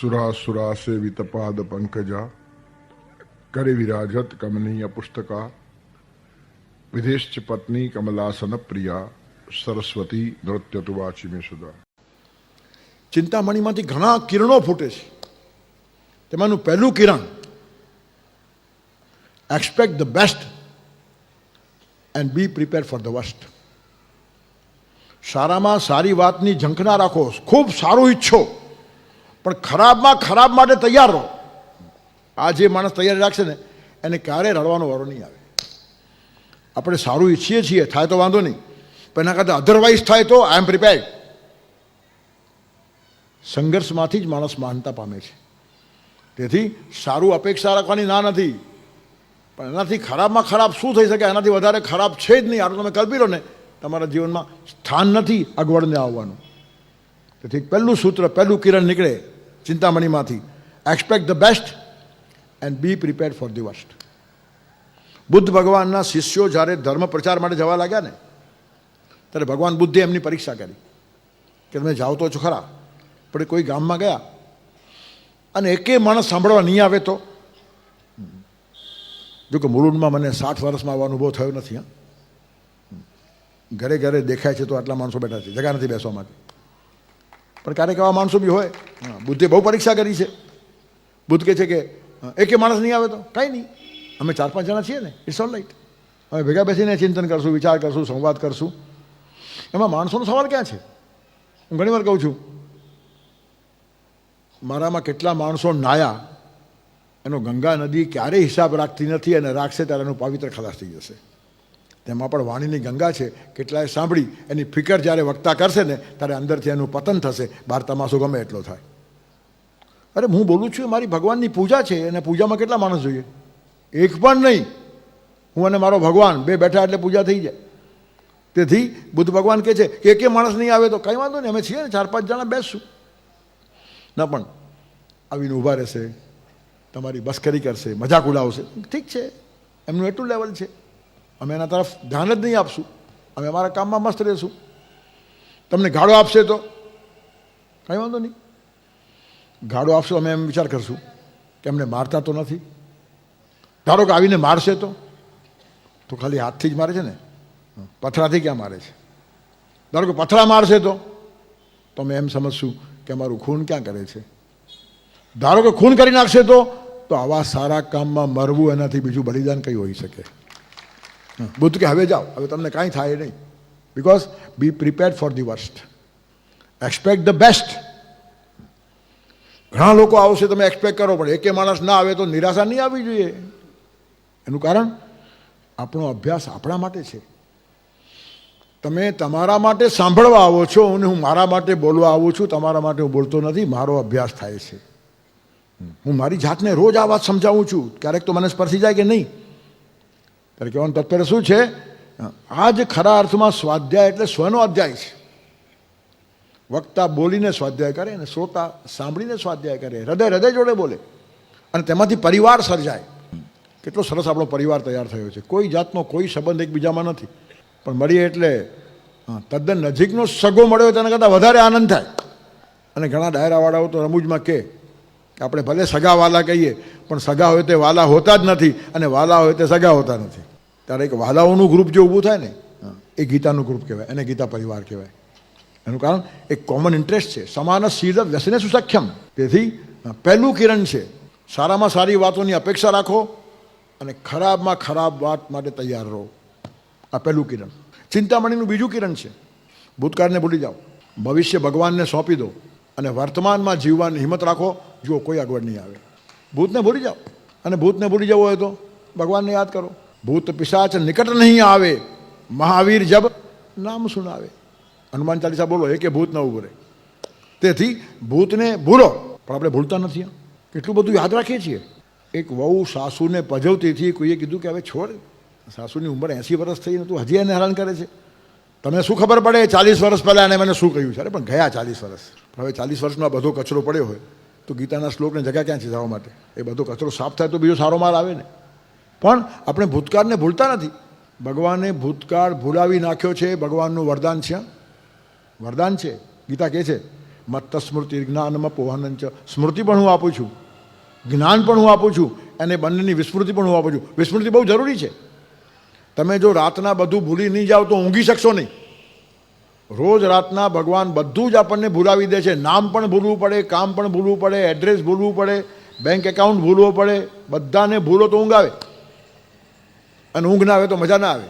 सुरा से वितपाद पंकजा करे विराजत कमनीय पुस्तका विदेश पत्नी कमलासन प्रिया सरस्वती नृत्य तुवाची में सुधा. ચિંતામણીમાંથી ઘણા કિરણો ફૂટે છે. તેમાંનું પહેલું કિરણ, expect the best and be prepare for the worst. સારામાં સારી વાતની ઝંખના રાખો, ખૂબ સારું ઈચ્છો, પણ ખરાબમાં ખરાબ માટે તૈયાર રહો. આ જે માણસ તૈયારી રાખશે ને એને ક્યારેય રડવાનો વારો નહીં આવે. આપણે સારું ઈચ્છીએ છીએ, થાય તો વાંધો નહીં, પણ એના કરતાં અધરવાઇઝ થાય તો આઈ એમ પ્રિપેર્ડ. સંઘર્ષમાંથી જ માણસ મહાનતા પામે છે. તેથી સારું અપેક્ષા રાખવાની ના નથી, પણ એનાથી ખરાબમાં ખરાબ શું થઈ શકે, એનાથી વધારે ખરાબ છે જ નહીં. આટલું તમે કલ્પી લો ને, તમારા જીવનમાં સ્થાન નથી અગવડને આવવાનું. તેથી પહેલું સૂત્ર, પહેલું કિરણ નીકળે ચિંતામણીમાંથી, expect the best and be prepared for the worst. બુદ્ધ ભગવાનના શિષ્યો જ્યારે ધર્મ પ્રચાર માટે જવા લાગ્યા ને, ત્યારે ભગવાન બુદ્ધે એમની પરીક્ષા કરી કે તમે જાઓ તો છો ખરા, પણ કોઈ ગામમાં ગયા અને એકે માણસ સાંભળવા નહીં આવે તો. જો કે મુલુંડમાં મને 60 વર્ષમાં આવો અનુભવ થયો નથી. હા, ઘરે ઘરે દેખાય છે તો આટલા માણસો બેઠા છે, જગા નથી બેસવા માટે. પણ ક્યારેક એવા માણસો બી હોય. બુદ્ધે બહુ પરીક્ષા કરી છે. બુદ્ધ કહે છે કે એકે માણસ નહીં આવે તો કાંઈ નહીં, અમે 4-5 જણા છીએ ને, ઇટ્સ ઓલ રાઈટ. અમે ભેગા બેસીને ચિંતન કરશું, વિચાર કરશું, સંવાદ કરશું. એમાં માણસોનો સવાલ ક્યાં છે? હું ઘણી વાર કહું છું, મારામાં કેટલા માણસો નાયા એનો ગંગા નદી ક્યારેય હિસાબ રાખતી નથી, અને રાખશે ત્યારે એનું પાવિત્ર ખલાસ થઈ જશે. તેમાં પણ વાણીની ગંગા છે. કેટલાય સાંભળી એની ફિકર જ્યારે વક્તા કરશે ને ત્યારે અંદરથી એનું પતન થશે, બહાર તમાશો ગમે એટલો થાય. અરે હું બોલું છું, મારી ભગવાનની પૂજા છે, અને પૂજામાં કેટલા માણસ જોઈએ? એક પણ નહીં. હું અને મારો ભગવાન બે બેઠા એટલે પૂજા થઈ જાય. તેથી બુદ્ધ ભગવાન કહે છે કે એકે માણસ નહીં આવે તો કંઈ વાંધો નહીં, અમે છીએ ને 4-5 જણા બેસશું. ના, પણ આવીને ઊભા રહેશે, તમારી બસ્કરી કરશે, મજાક ઉડાવશે. ઠીક છે, એમનું એટલું લેવલ છે, અમે એના તરફ ધ્યાન જ નહીં આપશું. અમે અમારા કામમાં મસ્ત રહીશું. તમને ગાળો આપશે તો કંઈ વાંધો નહીં, ગાળો આપશો, અમે એમ વિચાર કરશું કે એમને મારતા તો નથી. ધારો કે આવીને મારશે તો ખાલી હાથથી જ મારે છે ને, પથરાથી ક્યાં મારે છે? ધારો કે પથરા મારશે તો અમે એમ સમજશું કે અમારું ખૂન ક્યાં કરે છે. ધારો કે ખૂન કરી નાખશે તો આવા સારા કામમાં મરવું એનાથી બીજું બલિદાન કઈ હોઈ શકે? બુદ્ધ કે હવે જાઓ, હવે તમને કાંઈ થાય નહીં. Because be prepared for the worst, expect the best. ઘણા લોકો આવશે, તમે એક્સપેક્ટ કરો, પણ એકે માણસ ના આવે તો નિરાશા નહીં આવવી જોઈએ. એનું કારણ આપણો અભ્યાસ આપણા માટે છે. તમે તમારા માટે સાંભળવા આવો છો અને હું મારા માટે બોલવા આવું છું. તમારા માટે હું બોલતો નથી, મારો અભ્યાસ થાય છે. હું મારી જાતને રોજ આ વાત સમજાવું છું. ક્યારેક તો મને સ્પર્શી જાય કે નહીં. ત્યારે કહેવાનું તત્પર શું છે? આ જ ખરા અર્થમાં સ્વાધ્યાય એટલે સ્વનો અધ્યાય છે. વક્તા બોલીને સ્વાધ્યાય કરે અને શ્રોતા સાંભળીને સ્વાધ્યાય કરે. હૃદય જોડે બોલે અને તેમાંથી પરિવાર સર્જાય. કેટલો સરસ આપણો પરિવાર તૈયાર થયો છે. કોઈ જાતનો કોઈ સંબંધ એકબીજામાં નથી, પણ મળીએ એટલે તદ્દન નજીકનો સગો મળ્યો તેના કરતાં વધારે આનંદ થાય. અને ઘણા ડાયરાવાળાઓ તો રમૂજમાં કે આપણે ભલે સગા વાલા કહીએ, પણ સગા હોય તે વાલા હોતા જ નથી, અને વાલા હોય તે સગા હોતા નથી. ત્યારે એક વાલાઓનું ગ્રુપ જે ઊભું થાય ને, એ ગીતાનું ગ્રુપ કહેવાય, એને ગીતા પરિવાર કહેવાય. એનું કારણ એક કોમન ઇન્ટરેસ્ટ છે. સમાન શીલ વ્યસને સુસખ્યમ. તેથી પહેલું કિરણ છે, સારામાં સારી વાતોની અપેક્ષા રાખો અને ખરાબમાં ખરાબ વાત માટે તૈયાર રહો. આ પહેલું કિરણ. ચિંતામણીનું બીજું કિરણ છે, ભૂતકાળને ભૂલી જાઓ, ભવિષ્ય ભગવાનને સોંપી દો અને વર્તમાનમાં જીવવાની હિંમત રાખો. જુઓ, કોઈ અગવડ નહીં આવે. ભૂતને ભૂલી જાઓ, અને ભૂતને ભૂલી જવું હોય તો ભગવાનને યાદ કરો. ભૂત પિશાચ નિકટ નહીં આવે, મહાવીર જબ નામ સુનાવે. હનુમાન ચાલીસા બોલો, એકે ભૂત ન ઉભરે. તેથી ભૂતને ભૂલો, પણ આપણે ભૂલતા નથી. કેટલું બધું યાદ રાખીએ છીએ. એક વહુ સાસુને પજવતી હતી. કોઈએ કીધું કે હવે છોડ, સાસુની ઉંમર 80 વર્ષ થઈ ને તું હજી એને હેરાન કરે છે. તમને શું ખબર પડે 40 વર્ષ પહેલાં એને મને શું કહ્યું છે? અરે પણ ગયા 40 વર્ષ. હવે 40 વર્ષનો બધો કચરો પડ્યો હોય તો ગીતાના શ્લોકને જગ્યા ક્યાં છે જવા માટે? એ બધો કચરો સાફ થાય તો બીજો સારો માલ આવે ને. પણ આપણે ભૂતકાળને ભૂલતા નથી. ભગવાને ભૂતકાળ ભૂલાવી નાખ્યો છે. ભગવાનનું વરદાન છે, વરદાન છે. ગીતા કહે છે મત્ત સ્મૃતિ જ્ઞાનમાં પોહનંચ, સ્મૃતિ પણ હું આપું છું, જ્ઞાન પણ હું આપું છું, અને બંનેની વિસ્મૃતિ પણ હું આપું છું. વિસ્મૃતિ બહુ જરૂરી છે. તમે જો રાતના બધું ભૂલી નહીં જાઓ તો ઊંઘી શકશો નહીં. રોજ રાતના ભગવાન બધું જ આપણને ભૂલાવી દે છે. નામ પણ ભૂલવું પડે, કામ પણ ભૂલવું પડે, એડ્રેસ ભૂલવું પડે, બેંક એકાઉન્ટ ભૂલવો પડે. બધાને ભૂલો તો ઊંઘ આવે, અને ઊંઘ ના આવે તો મજા ના આવે.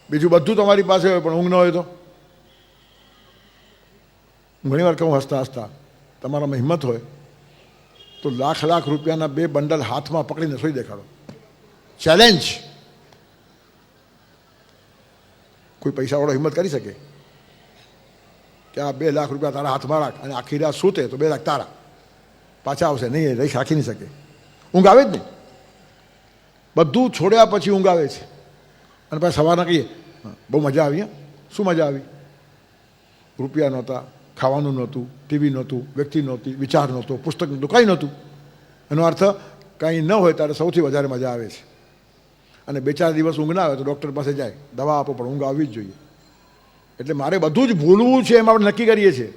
બીજું બધું તમારી પાસે હોય પણ ઊંઘ ન હોય તો. ઘણી વાર કહું હસતા હસતા, તમારામાં હિંમત હોય તો લાખ લાખ રૂપિયાના 2 બંડલ હાથમાં પકડીને સોઈ દેખાડો. ચેલેન્જ. કોઈ પૈસાવાળો હિંમત કરી શકે કે આ 2 લાખ રૂપિયા તારા હાથમાં રાખ, અને આખી રાત સૂતે તો 2 લાખ તારા પાછા આવશે નહીં, રહી રાખી નહીં શકે. ઊંઘ આવે જ નહીં. બધું છોડ્યા પછી ઊંઘ આવે છે. અને પાછા સવારના કહીએ બહુ મજા આવી. શું મજા આવી? રૂપિયા નહોતા, ખાવાનું નહોતું, ટીવી નહોતું, વ્યક્તિ નહોતી, વિચાર નહોતો, પુસ્તક નહોતું, કંઈ નહોતું. એનો અર્થ કંઈ ન હોય ત્યારે સૌથી વધારે મજા આવે છે. અને 2-4 દિવસ ઊંઘ ના આવે તો ડૉક્ટર પાસે જાય, દવા આપો, પણ ઊંઘ આવવી જ જોઈએ. એટલે મારે બધું જ ભૂલવું છે એમ આપણે નક્કી કરીએ છીએ.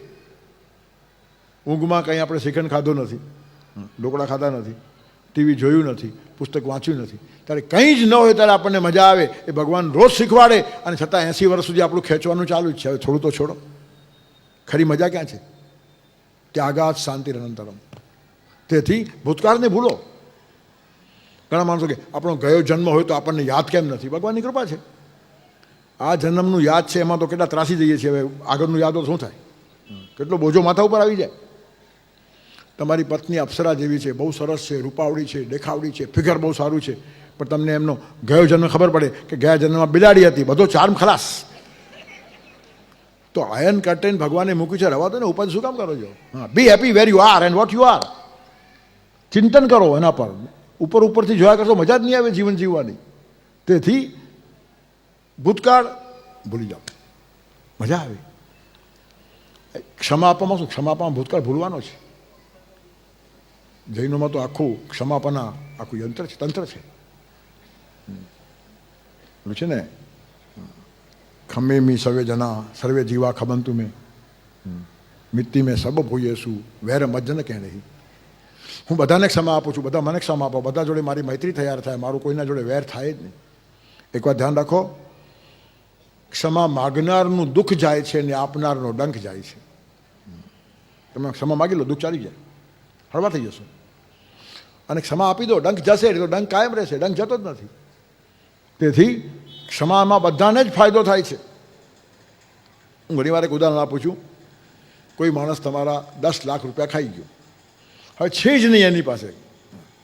ઊંઘમાં કંઈ આપણે શ્રીખંડ ખાધો નથી, ઢોકળા ખાધા નથી, ટીવી જોયું નથી, પુસ્તક વાંચ્યું નથી, ત્યારે કંઈ જ ન હોય ત્યારે આપણને મજા આવે. એ ભગવાન રોજ શીખવાડે, અને છતાં 80 વર્ષ સુધી આપણું ખેંચવાનું ચાલુ જ છે. હવે થોડું તો છોડો. ખરી મજા ક્યાં છે? ત્યાગાત શાંતિરનંતરમ. તેથી ભૂતકાળને ભૂલો. ઘણા માણસો કે આપણો ગયો જન્મ હોય તો આપણને યાદ કેમ નથી? ભગવાનની કૃપા છે. આ જન્મનું યાદ છે, એમાં તો કેટલા ત્રાસી જઈએ છીએ. હવે આગળનું યાદ તો શું થાય? કેટલો બોજો માથા ઉપર આવી જાય. તમારી પત્ની અપ્સરા જેવી છે, બહુ સરસ છે, રૂપાવડી છે, દેખાવડી છે, ફિગર બહુ સારું છે, પણ તમને એમનો ગયો જન્મ ખબર પડે કે ગયા જન્મમાં બિલાડી હતી, બધો ચાર્મ ખલાસ. તો આયન કર્ટેન ભગવાને મૂક્યું છે, રવા દો ને, ઉપર શું કામ કરો છો? હા, be happy where you are and what you are. ચિંતન કરો એના પર. ઉપરથી જોયા કરશો મજા જ નહીં આવે જીવન જીવવાની. તેથી ભૂતકાળ ભૂલી જાઓ, મજા આવે. ક્ષમા આપવામાં શું? ક્ષમા આપવામાં ભૂતકાળ ભૂલવાનો છે. જૈનોમાં તો આખું ક્ષમાપના આખું યંત્ર છે, તંત્ર છે. છે ને, ખમે મી સવે જના સર્વે જીવા ખબંતુ મેં મિત્તી મેં સબ ભૂયેશું વેર મજ્જન કહે નહીં. હું બધાને ક્ષમા આપું છું, બધા મને ક્ષમા આપો, બધા જોડે મારી મૈત્રી તૈયાર થાય, મારું કોઈના જોડે વેર થાય જ નહીં. એક વાત ધ્યાન રાખો, ક્ષમા માગનારનું દુઃખ જાય છે ને આપનારનો ડંખ જાય છે. તમે ક્ષમા માગી લો, દુઃખ ચાલી જાય, હળવા થઈ જશો. અને ક્ષમા આપી દો, ડંખ જશે તો ડંખ કાયમ રહેશે, ડંખ જતો જ નથી. તેથી ક્ષમામાં બધાને જ ફાયદો થાય છે. હું ઘણી વાર એક ઉદાહરણ આપું છું. કોઈ માણસ તમારા 10 લાખ રૂપિયા ખાઈ ગયો, હવે છે જ નહીં એની પાસે,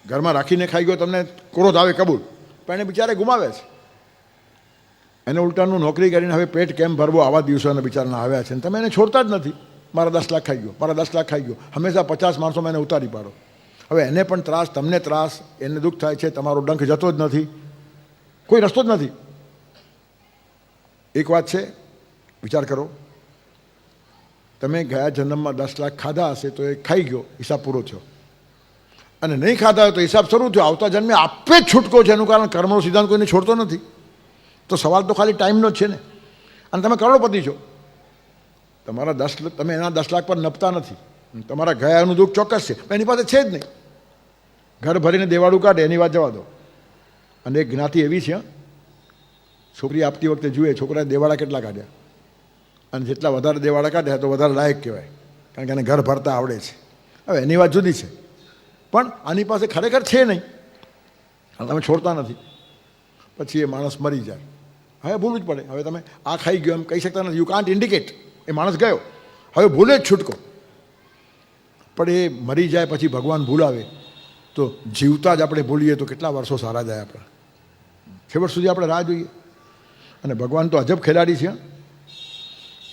ઘરમાં રાખીને ખાઈ ગયો, તમને ક્રોધ આવે કબૂલ, પણ એને બિચારે ગુમાવે છે. એને ઉલટાનું નોકરી કરીને હવે પેટ કેમ ભરવો આવા દિવસો એના બિચારાના આવ્યા છે, અને તમે એને છોડતા જ નથી. મારા 10 લાખ ખાઈ ગયો, મારા 10 લાખ ખાઈ ગયો, હંમેશા 50 માણસોમાં એને ઉતારી પાડો. હવે એને પણ ત્રાસ, તમને ત્રાસ, એને દુઃખ થાય છે, તમારો ડંખ જતો જ નથી, કોઈ રસ્તો જ નથી. એક વાત છે, વિચાર કરો, તમે ગયા જન્મમાં 10 લાખ ખાધા હશે તો એ ખાઈ ગયો, હિસાબ પૂરો થયો. અને નહીં ખાધા હોય તો હિસાબ શરૂ થયો. આવતા જન્મે આપે જ છૂટકો છે, એનું કારણ કર્મનો સિદ્ધાંત કોઈને છોડતો નથી. તો સવાલ તો ખાલી ટાઈમનો જ છે ને. અને તમે કરોડપતિ છો, તમારા 10 લાખ, તમે એના 10 લાખ પર નપતા નથી. તમારા ગયાનું દુઃખ ચોક્કસ છે, એની પાસે છે જ નહીં. ઘર ભરીને દેવાળું કાઢે એની વાત જવા દો. અને એક જ્ઞાતિ એવી છે, છોકરી આપતી વખતે જુએ છોકરાએ દેવાળા કેટલા કાઢ્યા, અને જેટલા વધારે દેવાળા કાઢ્યા તો વધારે લાયક કહેવાય, કારણ કે એને ઘર ભરતા આવડે છે. હવે એની વાત જુદી છે, પણ આની પાસે ખરેખર છે નહીં, તમે છોડતા નથી. પછી એ માણસ મરી જાય, હવે ભૂલવું જ પડે. હવે તમે આ ખાઈ ગયો એમ કહી શકતા નથી, યુ કાન્ટ ઇન્ડિકેટ. એ માણસ ગયો, હવે ભૂલે જ છૂટકો. પણ એ મરી જાય પછી ભગવાન ભૂલાવે, તો જીવતા જ આપણે ભૂલીએ તો કેટલા વર્ષો સારા જાય આપણે. છેવટ સુધી આપણે રાહ જોઈએ. અને ભગવાન તો અજબ ખેલાડી છે.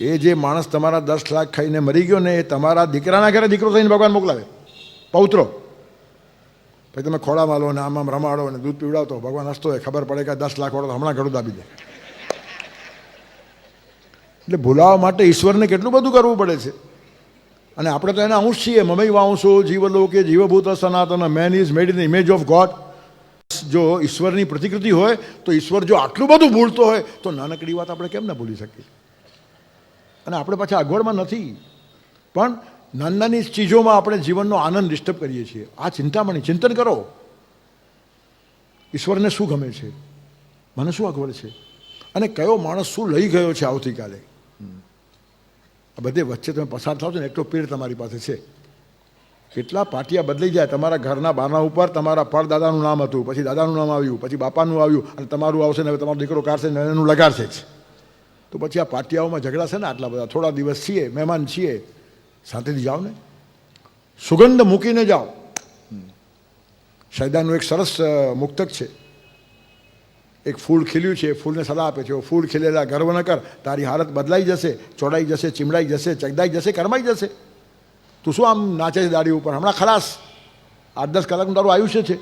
એ જે માણસ તમારા 10 લાખ ખાઈને મરી ગયો ને, એ તમારા દીકરાના ઘરે દીકરો થઈને ભગવાન મોકલાવે, પૌત્રો. પછી તમે ખોળામાં લો ને આમ રમાડો અને દૂધ પીવડાવતો, ભગવાન હસતો હોય, ખબર પડે કે 10 લાખ વાળો તો હમણાં ઘડું દાબી દે. એટલે ભૂલાવા માટે ઈશ્વરને કેટલું બધું કરવું પડે છે. અને આપણે તો એના અંશ છીએ. મમૈ વાંશો જીવલોકે જીવભૂત સનાતન, main is made in the image of God. જો ઈશ્વરની પ્રતિકૃતિ હોય તો ઈશ્વર જો આટલું બધું ભૂલતો હોય તો નાનકડી વાત આપણે કેમ ના ભૂલી શકીએ? અને આપણે પાછા અગવડમાં નથી. પણ નાની નાની ચીજોમાં આપણે જીવનનો આનંદ ડિસ્ટર્બ કરીએ છીએ. આ ચિંતામણી, ચિંતન કરો. ઈશ્વરને શું ગમે છે, મને શું અગવડ છે, અને કયો માણસ શું લઈ ગયો છે આવતીકાલે. આ બધે વચ્ચે તમે પસાર થાવ છો ને એટલો પીડ તમારી પાસે છે. કેટલા પાટિયા બદલાઈ જાય. તમારા ઘરના બારણા ઉપર તમારા પરદાદાનું નામ હતું, પછી દાદાનું નામ આવ્યું, પછી બાપાનું આવ્યું, અને તમારું આવશે ને હવે તમારો દીકરો કાઢશે ને એનું લગાડશે જ. તો પછી આ પાટિયાઓમાં ઝઘડા છે ને આટલા બધા. થોડા દિવસ છીએ, મહેમાન છીએ, શાંતિથી જાઓ ને, સુગંધ મૂકીને જાઓ. સૈદાનું એક સરસ મુક્તક છે. એક ફૂલ ખીલ્યું છે, ફૂલને સલાહ આપે છે, ફૂલ ખીલેલા ગર્વ ન કર, તારી હાલત બદલાઈ જશે, ચોડાઈ જશે, ચીમડાઈ જશે, ચગદાઈ જશે, કરમાઈ જશે. તું શું આમ નાચે છે દાડી ઉપર, હમણાં ખલાસ, 8-10 કલાકનું તારું આયુષ્ય છે.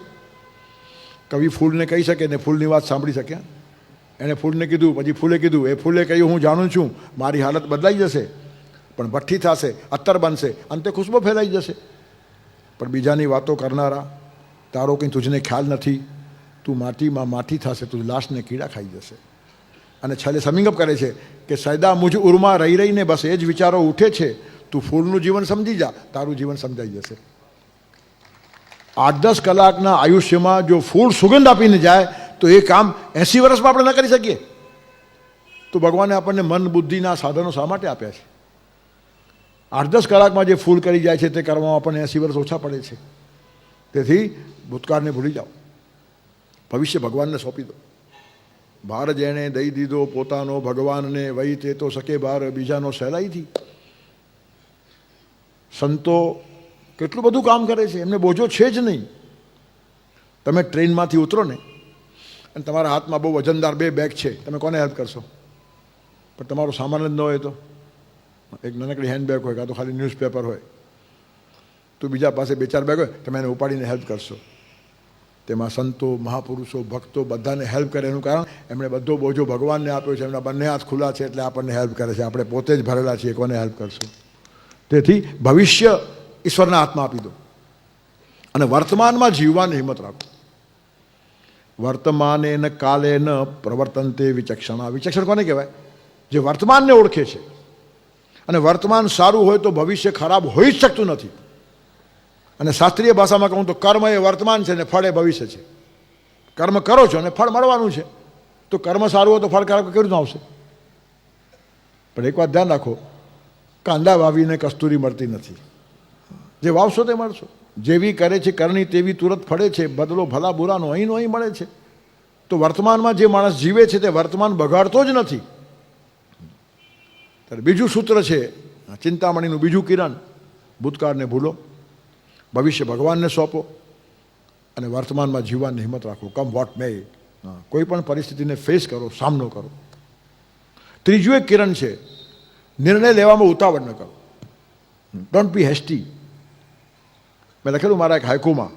કવિ ફૂલને કહી શકે ને ફૂલની વાત સાંભળી શકે. એણે ફૂલને કીધું, પછી ફૂલે કીધું, એ ફૂલે કહ્યું હું જાણું છું મારી હાલત બદલાઈ જશે, પણ ભઠ્ઠી થશે, અત્તર બનશે, અંતે ખુશ્બો ફેલાઈ જશે. પણ બીજાની વાતો કરનારા, તારો કંઈ તુજને ખ્યાલ નથી, તું માટીમાં માટી થશે, તું લાશને કીડા ખાઈ જશે. અને છેલ્લે સમિંગ અપ કરે છે કે સૈદા મુજ ઉરમાં રહી રહીને બસ એ જ વિચારો ઉઠે છે, તું ફૂલનું જીવન સમજી જા, તારું જીવન સમજાઈ જશે. 8-10 કલાકના આયુષ્યમાં જો ફૂલ સુગંધ આપીને જાય તો એ કામ 80 વર્ષમાં આપણે ન કરી શકીએ. તો ભગવાને આપણને મન બુદ્ધિના સાધનો શા માટે આપ્યા છે? 8-10 કલાકમાં જે ફૂલ કરી જાય છે તે કરવામાં આપણને 80 વર્ષ ઓછા પડે છે. તેથી ભૂતકાળને ભૂલી જાઓ, ભવિષ્ય ભગવાનને સોંપી દો. ભાર જેણે દઈ દીધો પોતાનો ભગવાનને, વહી તે તો શકે ભાર બીજાનો સહેલાઈથી. સંતો કેટલું બધું કામ કરે છે, એમને બોજો છે જ નહીં. તમે ટ્રેનમાંથી ઉતરો ને અને તમારા હાથમાં બહુ વજનદાર 2 બેગ છે, તમે કોને હેલ્પ કરશો? પણ તમારો સામાન જ ન હોય તો એક નાનકડી હેન્ડબેગ હોય, કાં તો ખાલી ન્યૂઝપેપર હોય, તો બીજા પાસે 2-4 બેગ હોય, તમે એને ઉપાડીને હેલ્પ કરશો. તેમાં સંતો, મહાપુરુષો, ભક્તો બધાને હેલ્પ કરે. એનું કારણ એમણે બધો બોજો ભગવાનને આપ્યો છે, એમના બંને હાથ ખુલ્લા છે એટલે આપણને હેલ્પ કરે છે. આપણે પોતે જ ભરેલા છીએ, કોને હેલ્પ કરશું? તેથી ભવિષ્ય ઈશ્વરના હાથમાં આપી દો અને વર્તમાનમાં જીવવાની હિંમત રાખો. વર્તમાને ન કાલે ન પ્રવર્તન્તે વિચક્ષણા. વિચક્ષણ કોને કહેવાય? જે વર્તમાનને ઓળખે છે. અને વર્તમાન સારું હોય તો ભવિષ્ય ખરાબ હોઈ જ શકતું નથી. અને શાસ્ત્રીય ભાષામાં કહું તો કર્મ એ વર્તમાન છે ને ફળ એ ભવિષ્ય છે. કર્મ કરો છો અને ફળ મળવાનું છે. તો કર્મ સારું હોય તો ફળ ખરાબ કેવી રીતનું આવશે? પણ એક વાત ધ્યાન રાખો, કાંદા વાવીને કસ્તુરી મળતી નથી. જે વાવશો તે મળશો. જેવી કરે છે કરણી તેવી તુરત ફળે છે, બદલો ભલા બુરાનો અહીંનો અહીં મળે છે. તો વર્તમાનમાં જે માણસ જીવે છે તે વર્તમાન બગાડતો જ નથી. ત્યારે બીજું સૂત્ર છે ચિંતામણીનું બીજું કિરણ, ભૂતકાળને ભૂલો, ભવિષ્ય ભગવાનને સોંપો અને વર્તમાનમાં જીવવાની હિંમત રાખો. કમ વોટ મે, કોઈ પણ પરિસ્થિતિને ફેસ કરો, સામનો કરો. ત્રીજું એક કિરણ છે, નિર્ણય લેવામાં ઉતાવળ ન કરો. Don't be hasty. મેં લખેલું મારા એક હાઇકુમાં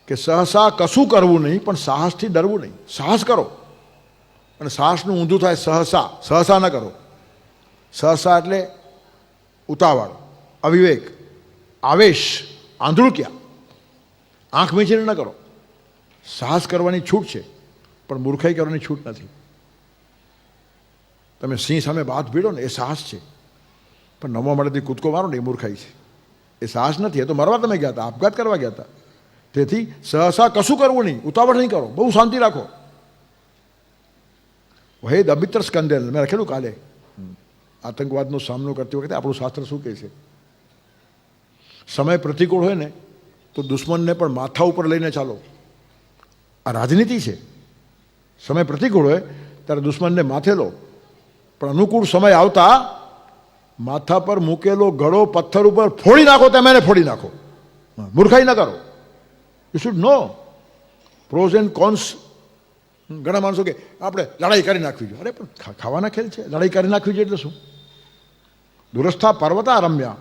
કે સહસા કશું કરવું નહીં, પણ સાહસથી ડરવું નહીં. સાહસ કરો અને સાહસનું ઊંધું થાય સહસા. સહસા ન કરો. સહસા એટલે ઉતાવળ, અવિવેક, આવેશ, આંધળુક્યા. આંખ મીચીને ન કરો. સાહસ કરવાની છૂટ છે, પણ મૂર્ખાઈ કરવાની છૂટ નથી. તમે સિંહ સામે બાથ ભીડો ને એ સાહસ છે, પણ નમવા મળેથી કૂદકો મારો ને એ મૂર્ખાઈ છે. એ સાહસ નથી, એ તો મરવા તમે ગયા હતા, આપઘાત કરવા ગયા હતા. તેથી સહસા કશું કરવું નહીં, ઉતાવળ નહીં કરો, બહુ શાંતિ રાખો. વહેદ અમિત્ર સ્કંદેલ મેં લખેલું કાલે, આતંકવાદનો સામનો કરતી વખતે આપણું શાસ્ત્ર શું કહે છે? સમય પ્રતિકૂળ હોય ને તો દુશ્મનને પણ માથા ઉપર લઈને ચાલો. આ રાજનીતિ છે. સમય પ્રતિકૂળ હોય ત્યારે દુશ્મનને માથે લો, પણ અનુકૂળ સમય આવતા માથા પર મૂકેલો ઘડો પથ્થર ઉપર ફોડી નાખો, તેમ એને ફોડી નાખો. મૂર્ખાઈ ન કરો. You should know pros and cons. ઘણા માણસો કે આપણે લડાઈ કરી નાખવી જોઈએ. અરે પણ ખાવાના ખેલ છે, લડાઈ કરી નાખવી જોઈએ એટલે શું? દુરસ્થા પર્વતા રમ્યા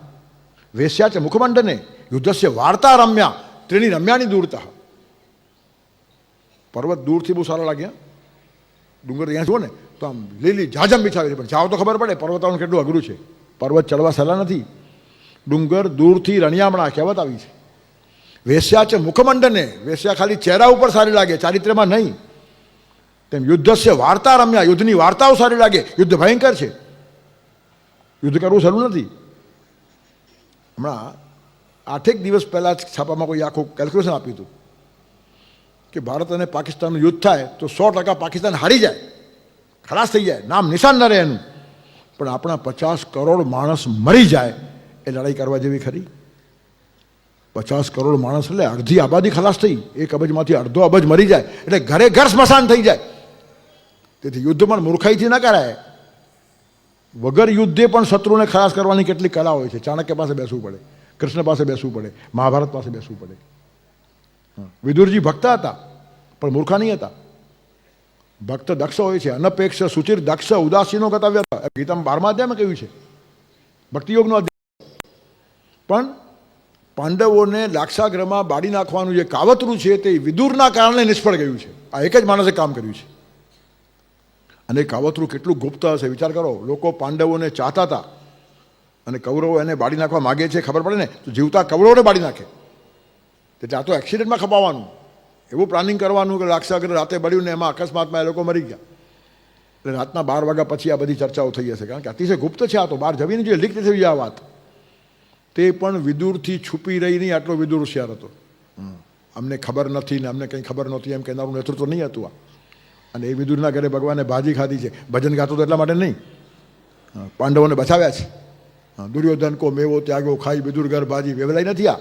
વેશ્યા છે મુખમંડને યુદ્ધસ્ય વાર્તા રમ્યા ત્રીણી રમ્યાની દૂરતા. પર્વત દૂરથી બહુ સારા લાગ્યા. ડુંગર અહીંયા જુઓ ને તો આમ લીલી જાજમ બિછાવી, પણ જાઓ તો ખબર પડે પર્વતાનું કેટલું અઘરું છે. પર્વત ચડવા સહેલા નથી. ડુંગર દૂરથી રણિયામણા કહેવત આવી છે. વેશ્યા છે મુખમંડને, વેશ્યા ખાલી ચહેરા ઉપર સારી લાગે, ચારિત્ર્યમાં નહીં. તેમ યુદ્ધસ્ય વાર્તા રમ્યા, યુદ્ધની વાર્તાઓ સારી લાગે. યુદ્ધ ભયંકર છે, યુદ્ધ કરવું સહેલું નથી. હમણાં 8 દિવસ પહેલાં જ છાપામાં કોઈ આખું કેલ્ક્યુલેશન આપ્યું હતું કે ભારત અને પાકિસ્તાનનું યુદ્ધ થાય તો 100% પાકિસ્તાન હારી જાય, ખલાસ થઈ જાય, નામ નિશાન ન રહે એનું. પણ આપણા 50 કરોડ માણસ મરી જાય એ લડાઈ કરવા જેવી ખરી? 50 કરોડ માણસ એટલે અડધી આબાદી ખલાસ થઈ, 1 અબજમાંથી અડધો અબજ મરી જાય એટલે ઘરે ઘર સ્મશાન થઈ જાય. તેથી યુદ્ધ પણ મૂર્ખાઈથી ન કરાય. વગર યુદ્ધે પણ શત્રુને ખલાસ કરવાની કેટલી કલા હોય છે. ચાણક્ય પાસે બેસવું પડે, કૃષ્ણ પાસે બેસવું પડે, મહાભારત પાસે બેસવું પડે. વિદુરજી ભક્ત હતા પણ મૂર્ખા નહીં હતા. ભક્ત દક્ષ હોય છે, અનપેક્ષ સુચિર દક્ષ ઉદાસીનો ગતવ્ય. ગીતામાં 12મા અધ્યાયમાં કહ્યું છે, ભક્તિયોગનો અધ્યાય. પણ પાંડવોને લાક્ષાગૃહમાં બાળી નાખવાનું જે કાવતરું છે તે વિદુરના કારણે નિષ્ફળ ગયું છે. આ એક જ માણસે કામ કર્યું છે. અને કાવતરું કેટલું ગુપ્ત હશે વિચાર કરો. લોકો પાંડવોને ચાહતા હતા અને કૌરવો એને બાળી નાખવા માગે છે, ખબર પડે ને તો જીવતા કૌરવોને બાળી નાખે. એટલે આ તો એક્સિડન્ટમાં ખપાવવાનું, એવું પ્લાનિંગ કરવાનું કે લાક્ષાગૃહ રાતે બળ્યું ને એમાં અકસ્માતમાં એ લોકો મરી ગયા. એટલે રાતના 12 વાગ્યા પછી આ બધી ચર્ચાઓ થઈ હશે, કારણ કે અતિશય ગુપ્ત છે. આ તો બહાર જવીને જોઈએ, લીક થઈ આ વાત. તે પણ વિદુરથી છુપી રહી નહીં. આટલો વિદુર હોશિયાર હતો. અમને ખબર નથી ને અમને કંઈ ખબર નહોતી એમ કહેનારું નેતૃત્વ નહીં હતું આ. અને એ વિદુરના ઘરે ભગવાને ભાજી ખાધી છે. ભજન ગાતો તો એટલા માટે નહીં, પાંડવોને બચાવ્યા છે. દુર્યોધન કો મેવો ત્યાગો ખાઈ વિદુર ઘર ભાજી વેવલાઈ નથી. આ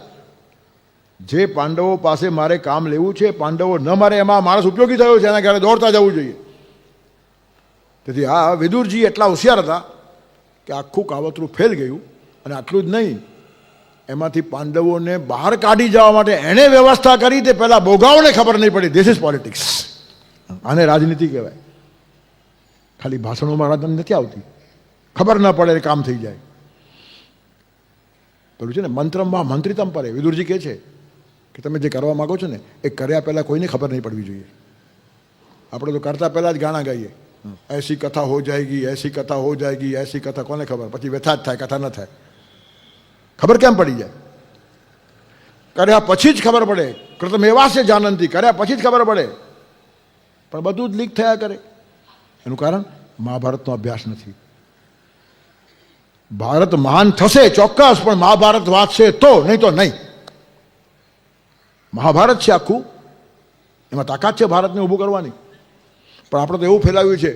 જે પાંડવો પાસે મારે કામ લેવું છે, પાંડવો ન મારે એમાં માણસ ઉપયોગી થયો છે, એના ઘરે દોડતા જવું જોઈએ. તેથી આ વિદુરજી એટલા હોશિયાર હતા કે આખું કાવતરું ફેલ ગયું. અને આટલું જ નહીં, એમાંથી પાંડવોને બહાર કાઢી જવા માટે એણે વ્યવસ્થા કરી. તે પહેલાં બોગાઓને ખબર નહીં પડી. This is politics. આને રાજનીતિ કહેવાય. ખાલી ભાષણોમાં રાજનીતિ નથી આવતી, ખબર ન પડે કામ થઈ જાય. પેલું છે ને મંત્રમાં મંત્રિતમ પરે. વિદુરજી કહે છે કે તમે જે કરવા માગો છો ને એ કર્યા પહેલાં કોઈને ખબર નહીં પડવી જોઈએ. આપણે તો કરતા પહેલાં જ ગાણા ગાઈએ, એસી કથા હો જાયગી, એસી કથા હો જાયગી, એસી કથા. કોને ખબર? પછી વ્યથા જ થાય, કથા ન થાય. ખબર કેમ પડી જાય? કર્યા પછી જ ખબર પડે. કૃતમ એવાસે જાનંતી, કર્યા પછી જ ખબર પડે. પણ બધું જ લીક થયા કરે. એનું કારણ મહાભારતનો અભ્યાસ નથી. ભારત મહાન થશે ચોક્કસ, પણ મહાભારત વાંચશે તો, નહીં તો નહીં. મહાભારત છે આખું, એમાં તાકાત છે ભારતને ઊભું કરવાની. પણ આપણે તો એવું ફેલાવ્યું છે,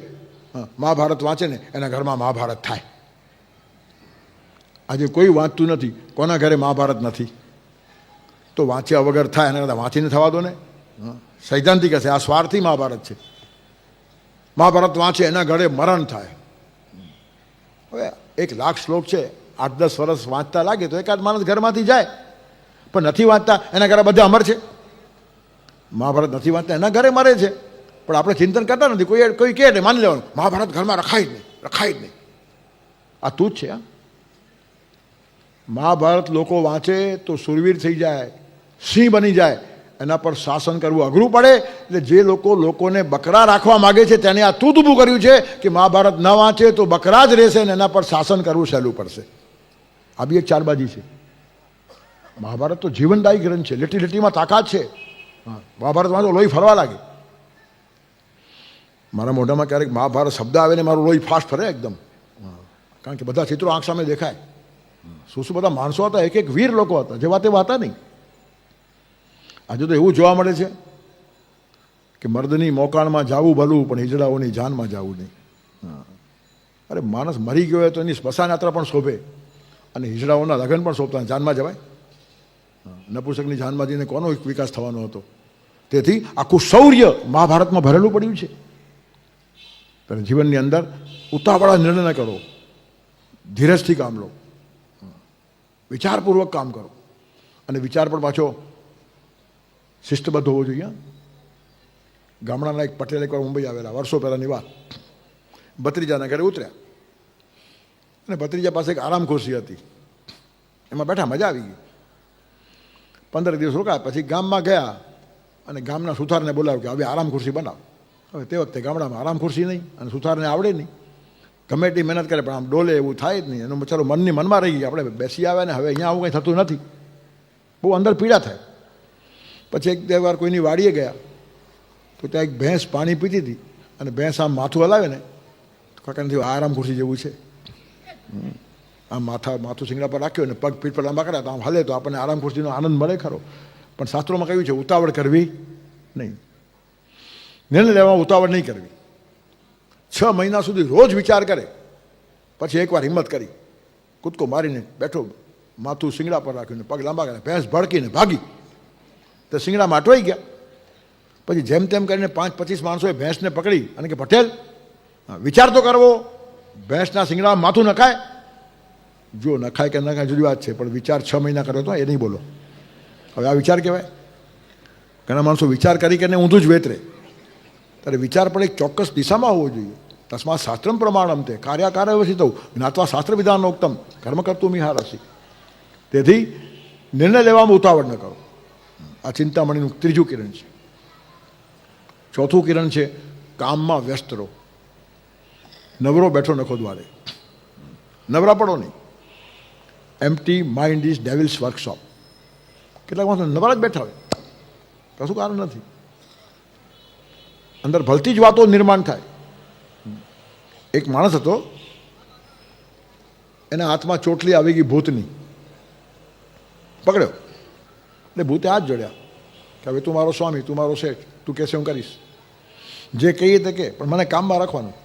મહાભારત વાંચે ને એના ઘરમાં મહાભારત થાય. આજે કોઈ વાંચતું નથી. કોના ઘરે મહાભારત નથી? તો વાંચ્યા વગર થાય એના કરતાં વાંચીને થવા દો ને. સૈદ્ધાંતિક હશે, આ સ્વાર્થી મહાભારત છે. મહાભારત વાંચે એના ઘરે મરણ થાય. હવે 1 લાખ શ્લોક છે, 8-10 વર્ષ વાંચતા લાગે તો એકાદ માણસ ઘરમાંથી જાય. પણ નથી વાંચતા એના ઘરે બધા અમર છે. મહાભારત નથી વાંચતા એના ઘરે મરે છે. પણ આપણે ચિંતન કરતા નથી. કોઈ કહે ને માની લેવાનું મહાભારત ઘરમાં રખાય જ નહીં, રખાય જ નહીં. આ તું જ છે. મહાભારત લોકો વાંચે તો સુરવીર થઈ જાય, સિંહ બની જાય. એના પર શાસન કરવું અઘરું પડે. એટલે જે લોકોને બકરા રાખવા માગે છે તેને આ તૂત ઊભું કર્યું છે કે મહાભારત ન વાંચે તો બકરા જ રહેશે ને એના પર શાસન કરવું સહેલું પડશે. આ બી એક ચારબાજી છે. મહાભારત તો જીવનદાયી ગ્રંથ છે. લીટી લીટીમાં તાકાત છે. મહાભારત વાંચો લોહી ફરવા લાગે. મારા મોઢામાં ક્યારેક મહાભારત શબ્દ આવે ને મારું લોહી ફાસ્ટ ફરે એકદમ. કારણ કે બધા ચિત્રો આંખ સામે દેખાય. શું શું બધા માણસો હતા, એક એક વીર લોકો હતા, જેવા તેવા હતા નહીં. આજે તો એવું જોવા મળે છે કે મર્દની મોકાણમાં જાવું ભલું, પણ હિજડાઓની જાનમાં જાવું નહીં. અરે માણસ મરી ગયો હોય તો એની સ્મશાન યાત્રા પણ શોભે, અને હિજડાઓના લગ્ન પણ શોભતા. જાનમાં જવાય? નપુંસકની જાનમાં જઈને કોનો વિકાસ થવાનો હતો? તેથી આખું શૌર્ય મહાભારતમાં ભરેલું પડ્યું છે. ત્યારે જીવનની અંદર ઉતાવળા નિર્ણય ન કરો, ધીરજથી કામ લો, વિચારપૂર્વક કામ કરો. અને વિચાર પણ પાછો શિસ્તબદ્ધ હોવો જોઈએ. ગામડાના એક પટેલ એકવાર મુંબઈ આવેલા, વર્ષો પહેલાંની વાત. ભત્રીજાના ઘરે ઉતર્યા અને ભત્રીજા પાસે એક આરામ ખુરશી હતી. એમાં બેઠા, મજા આવી ગઈ. 15 દિવસ રોકાયા. પછી ગામમાં ગયા અને ગામના સુથારને બોલાવ્યો કે હવે આરામ ખુરશી બનાવ. હવે તે વખતે ગામડામાં આરામ ખુરશી નહીં અને સુથારને આવડે નહીં. ગમે એટલી મહેનત કરે પણ આમ ડોલે એવું થાય જ નહીં. એનું બચારો મનની મનમાં રહી ગઈ, આપણે બેસી આવ્યા ને હવે અહીંયા આવું કંઈ થતું નથી. બહુ અંદર પીડા થાય. પછી એક બે વાર કોઈની વાડીએ ગયા તો ત્યાં એક ભેંસ પાણી પીતી હતી અને ભેંસ આમ માથું હલાવે ને તો કાકાને થયું આરામ ખુરશી જેવું છે. આમ માથું શિંગડા પર રાખ્યું અને પગ પીઠ પર લાંબા કર્યા તો આમ હલે તો આપણને આરામ ખુરશીનો આનંદ મળે ખરો. પણ શાસ્ત્રોમાં કહ્યું છે ઉતાવળ કરવી નહીં, નિર્ણય લેવામાં ઉતાવળ નહીં કરવી. 6 મહિના સુધી રોજ વિચાર કરે, પછી એકવાર હિંમત કરી કૂદકો મારીને બેઠો, માથું શિંગડા પર રાખ્યું ને પગ લાંબા કર્યા, ભેંસ ભડકીને ભાગી તો શિંગડામાં અટવાઈ ગયા. પછી જેમ તેમ કરીને 5-25 માણસોએ ભેંસને પકડી અને કે પટેલ વિચાર તો કરવો, ભેંસના શિંગડામાં માથું નખાય? જો નખાય કે નખાય જુદી વાત છે, પણ વિચાર 6 મહિના કર્યો તો એ નહીં બોલો. હવે આ વિચાર કહેવાય? ઘણા માણસો વિચાર કરી કરીને ઊંધું જ વેતરે. ત્યારે વિચાર પણ એક ચોક્કસ દિશામાં હોવો જોઈએ. તસ્માત શાસ્ત્રમ પ્રમાણમ તે કાર્યાકાર્યવશી થવું જ્ઞાત્વા શાસ્ત્ર વિધાનોક્તમ કર્મ કરતું મિહારસી. તેથી નિર્ણય લેવામાં ઉતાવળ ન કરો. આ ચિંતામણીનું 3જું કિરણ છે. 4થું કિરણ છે કામમાં વ્યસ્ત રહો. નવરો બેઠો નખો દ્વારે, નવરા પડો નહીં. Empty mind is devils workshop. કેટલાક માણસો નવરા જ બેઠા હોય, કશું કારણ નથી. અંદર ભલતી જ વાતો નિર્માણ થાય. એક માણસ હતો, એના હાથમાં ચોટલી આવી ગઈ ભૂતની, પકડ્યો એટલે ભૂતે હાથ જોડ્યા કે હવે તું મારો સ્વામી, તું મારો શેઠ, તું કહેશે હું કરીશ, જે કહીએ તે કે, પણ મને કામમાં રાખવાનું.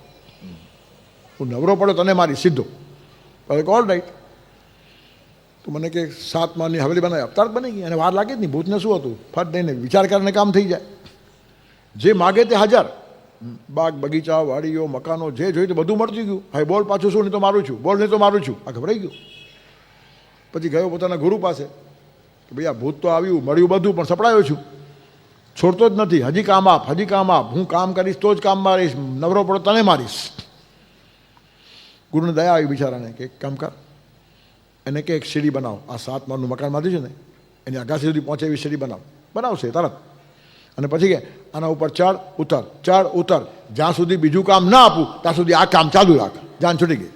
હું નવરો પડ્યો તને મારી સીધો. હવે ઓલ રાઈટ, તું મને કે 7 માળની હવેલી બનાવી, અવતાર બની ગઈ, અને વાર લાગે જ નહીં. ભૂતને શું હતું, ફટ દઈને વિચાર કરીને કામ થઈ જાય. જે માગે તે હાજર, બાગ બગીચા વાડીઓ મકાનો જે જોયું તે બધું મળતું ગયું. હવે બોલ પાછું શું, નહીં તો મારું છું, બોલ નહીં તો મારું છું. આ ગભરાઈ ગયું. પછી ગયો પોતાના ગુરુ પાસે કે ભાઈ આ ભૂત તો આવ્યું, મળ્યું બધું, પણ સપડાયો છું, છોડતો જ નથી, હજી કામ આપ, હજી કામ આપ, હું કામ કરીશ તો જ કામ મારીશ, નવરો પડો તને મારીશ. ગુરુને દયા આવી બિચારાને કે એક કામ કર, એને કે એક સીડી બનાવો, આ 7 માળનું મકાન બાંધ્યું છે ને એની અગાસી સુધી પહોંચે એવી સીડી બનાવશે તરત. અને પછી કે આના ઉપર ચડ ઉતર, જ્યાં સુધી બીજું કામ ના આપું ત્યાં સુધી આ કામ ચાલુ રાખ, જાન છૂટી ગઈ.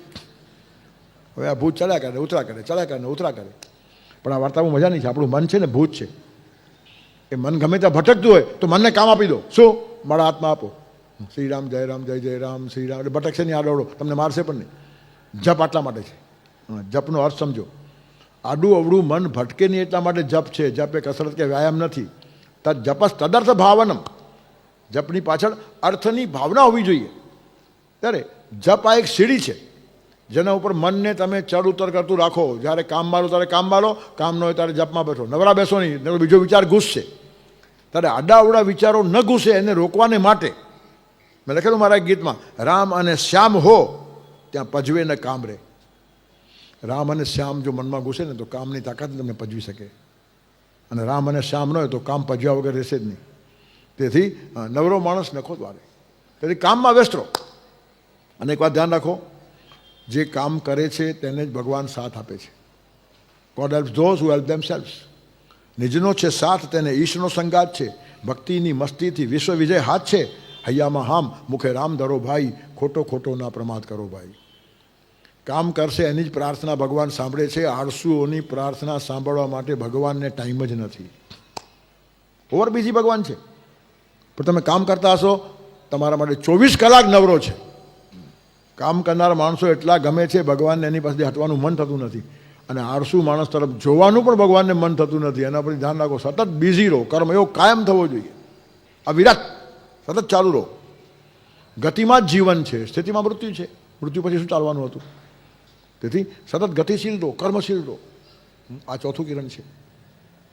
હવે આ ભૂત ચડ્યા કરે, ઉતરા કરે, ચડ્યા કરે, ઉતરા કરે. પણ આ વાર્તામાં મજા નહીં છે. આપણું મન છે ને ભૂત છે, એ મન ગમે ત્યાં ભટકતું હોય તો મનને કામ આપી દો. શું? મારા હાથમાં આપો, શ્રી રામ જય રામ જય જય રામ શ્રી રામ. એટલે ભટકશે નહીં, આડોડો તમને મારશે પણ નહીં. જપ આટલા માટે છે. જપનો અર્થ સમજો. આડું અવડું મન ભટકે નહીં એટલા માટે જપ છે. જપ એ કસરત કે વ્યાયામ નથી. જપસ તદર્થ ભાવનમ. જપની પાછળ અર્થની ભાવના હોવી જોઈએ. ત્યારે જપ આ એક સીડી છે જેના ઉપર મનને તમે ચડ ઉતર કરતું રાખો. જ્યારે કામ મારો ત્યારે કામ મારો, કામ ન હોય ત્યારે જપમાં બેઠો. નવરા બેસો નહીં, બીજો વિચાર ઘૂસશે. ત્યારે આડા અવડા વિચારો ન ઘૂસે એને રોકવાને માટે મેં લખેલું મારા એક ગીતમાં, રામ અને શ્યામ હો ત્યાં પજવે ને કામ રે. રામ અને શ્યામ જો મનમાં ઘૂસે ને તો કામની તાકાત તમને પજવી શકે, અને રામ અને શ્યામ ન હોય તો કામ પજવ્યા વગર રહેશે જ નહીં. તેથી નવરો માણસ નખો દ્વારે. તેથી કામમાં વ્યસ્ત રહો. અને એક વાત ધ્યાન રાખો, જે કામ કરે છે તેને જ ભગવાન સાથ આપે છે. God helps those who help themselves. નિજનો છે સાથ તેને ઈશનો સંગાત છે. ભક્તિની મસ્તીથી વિશ્વ વિજય હાથ છે. હૈયામાં હામ મુખે રામ ધરો ભાઈ, ખોટો ના પ્રમાદ કરો ભાઈ. કામ કરશે એની જ પ્રાર્થના ભગવાન સાંભળે છે. આળસુઓની પ્રાર્થના સાંભળવા માટે ભગવાનને ટાઈમ જ નથી. ઓવર બીજી ભગવાન છે. પણ તમે કામ કરતા હશો, તમારા માટે 24 કલાક નવરો છે. કામ કરનાર માણસો એટલા ગમે છે ભગવાનને, એની પાસેથી હટવાનું મન થતું નથી. અને આળસુ માણસ તરફ જોવાનું પણ ભગવાનને મન થતું નથી. એના પર ધ્યાન રાખો. સતત બિઝી રહો. કર્મ એવો કાયમ થવો જોઈએ. આ વિરાટ સતત ચાલુ રહો. ગતિમાં જ જીવન છે, સ્થિતિમાં મૃત્યુ છે. મૃત્યુ પછી શું ચાલવાનું હતું? તેથી સતત ગતિશીલ રહો, કર્મશીલ રહો. આ 4થું કિરણ છે.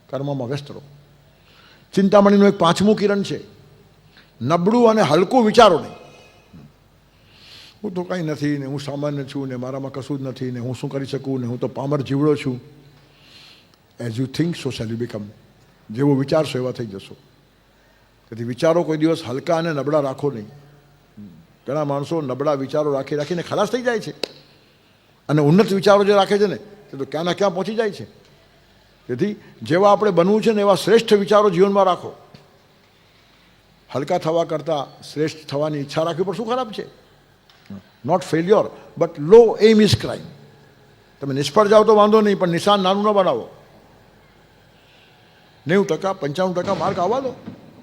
કર્મમાં વ્યસ્ત રહો. ચિંતામણીનું એક 5મું કિરણ છે, નબળું અને હલકું વિચારો નહીં. હું તો કંઈ નથી ને, હું સામાન્ય છું ને, મારામાં કશું જ નથી ને, હું શું કરી શકું ને, હું તો પામર જીવડો છું. As you think so shall you become. જેવો વિચારશો એવા થઈ જશો. તેથી વિચારો કોઈ દિવસ હલકા અને નબળા રાખો નહીં. ઘણા માણસો નબળા વિચારો રાખીને ખલાસ થઈ જાય છે, અને ઉન્નત વિચારો જે રાખે છે ને તે તો ક્યાંના ક્યાં પહોંચી જાય છે. તેથી જેવા આપણે બનવું છે ને એવા શ્રેષ્ઠ વિચારો જીવનમાં રાખો. હલકા થવા કરતાં શ્રેષ્ઠ થવાની ઈચ્છા રાખવી પણ શું ખરાબ છે? Not failure but low aim is crime. તમે નિષ્ફળ જાઓ તો વાંધો નહીં, પણ નિશાન નાનું ન બનાવો. 90%, 95% માર્ક આવવા દો.